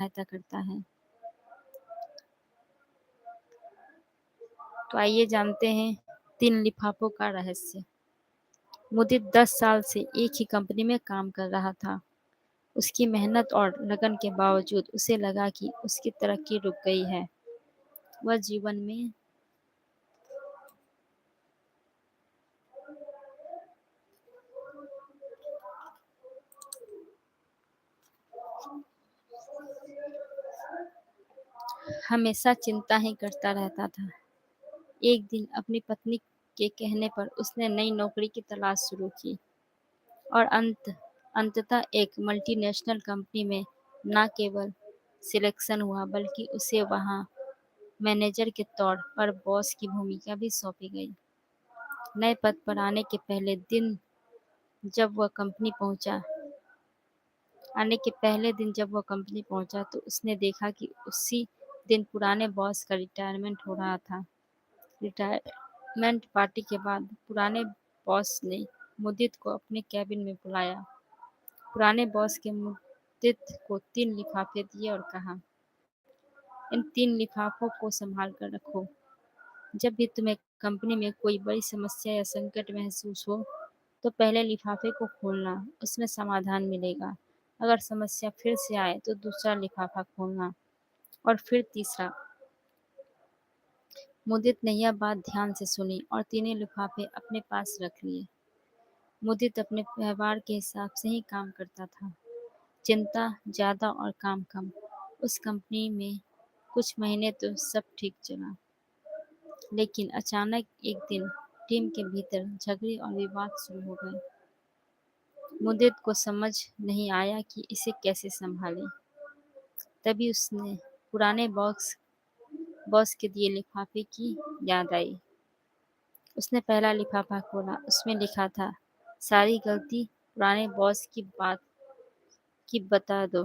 सहायता करता है। तो आइए जानते हैं 3 लिफाफों का रहस्य। मुदित 10 साल से एक ही कंपनी में काम कर रहा था। उसकी मेहनत और लगन के बावजूद उसे लगा कि उसकी तरक्की रुक गई है। वह जीवन में हमेशा चिंता ही करता रहता था। एक दिन अपनी पत्नी के कहने पर उसने नई नौकरी की तलाश शुरू की और अंततः एक मल्टीनेशनल कंपनी में न केवल सिलेक्शन हुआ बल्कि उसे वहां मैनेजर के तौर पर बॉस की भूमिका भी सौंपी गई। नए पद पर जब वह कंपनी पहुंचा आने के पहले दिन जब वह कंपनी पहुंचा तो उसने देखा कि उसी दिन पुराने बॉस का रिटायरमेंट हो रहा था। रिटायरमेंट पार्टी के बाद पुराने बॉस ने मुदित को अपने कैबिन में बुलाया। पुराने बॉस के मुदित को 3 लिफाफे दिए और कहा, इन 3 लिफाफों को संभाल कर रखो। जब भी तुम्हें कंपनी में कोई बड़ी समस्या या संकट महसूस हो तो पहले लिफाफे को खोलना, उसमें समाधान मिलेगा। अगर समस्या फिर से आए तो दूसरा लिफाफा खोलना और फिर तीसरा। मुदित ने यह बात ध्यान से सुनी और तीनों लिफाफे अपने पास रख लिए। मुदित अपने व्यवहार के हिसाब से ही काम करता था। चिंता ज्यादा और काम कम। उस कंपनी में कुछ महीने तो सब ठीक चला, लेकिन अचानक एक दिन टीम के भीतर झगड़े और विवाद शुरू हो गए। मुदित को समझ नहीं आया कि इसे कैसे संभाले। तभी उसने पुराने बॉस के दिए लिफाफे की याद आई। उसने पहला लिफाफा खोला। उसमें लिखा था, सारी गलती पुराने बॉस की बता दो।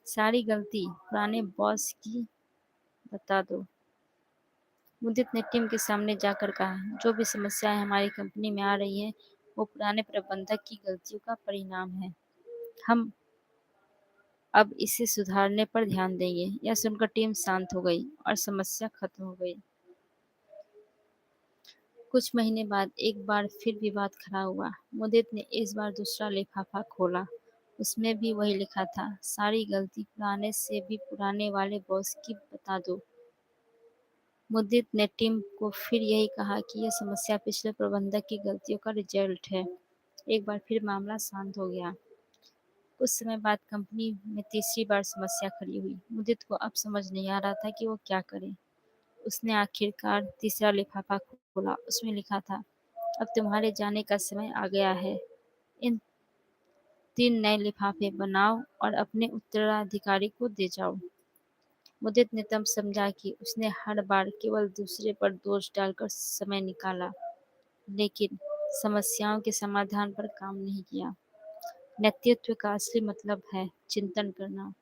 सारी गलती पुराने बॉस की बता दो। मुदित ने टीम के सामने जाकर कहा, जो भी समस्याएं हमारी कंपनी में आ रही हैं, वो पुराने प्रबंधक की गलतियों का परिणाम है। हम अब इसे सुधारने पर ध्यान देंगे। यह सुनकर टीम शांत हो गई और समस्या खत्म हो गई। कुछ महीने बाद एक बार फिर विवाद खड़ा हुआ। मुदित ने इस बार दूसरा लिफाफा खोला। उसमें भी वही लिखा था, सारी गलती पुराने से भी पुराने वाले बॉस की बता दो। मुदित ने टीम को फिर यही कहा कि यह समस्या पिछले प्रबंधक की गलतियों का रिजल्ट है। एक बार फिर मामला शांत हो गया। कुछ समय बाद कंपनी में तीसरी बार समस्या खड़ी हुई। मुदित को अब समझ नहीं आ रहा था कि वो क्या करे। उसने आखिरकार तीसरा लिफाफा खोला। उसमें लिखा था, अब तुम्हारे जाने का समय आ गया है। इन 3 नए लिफाफे बनाओ और अपने उत्तराधिकारी को दे जाओ। मुदित ने तब समझा कि उसने हर बार केवल दूसरे पर दोष डालकर समय निकाला, लेकिन समस्याओं के समाधान पर काम नहीं किया। नेतृत्व का असली मतलब है चिंतन करना,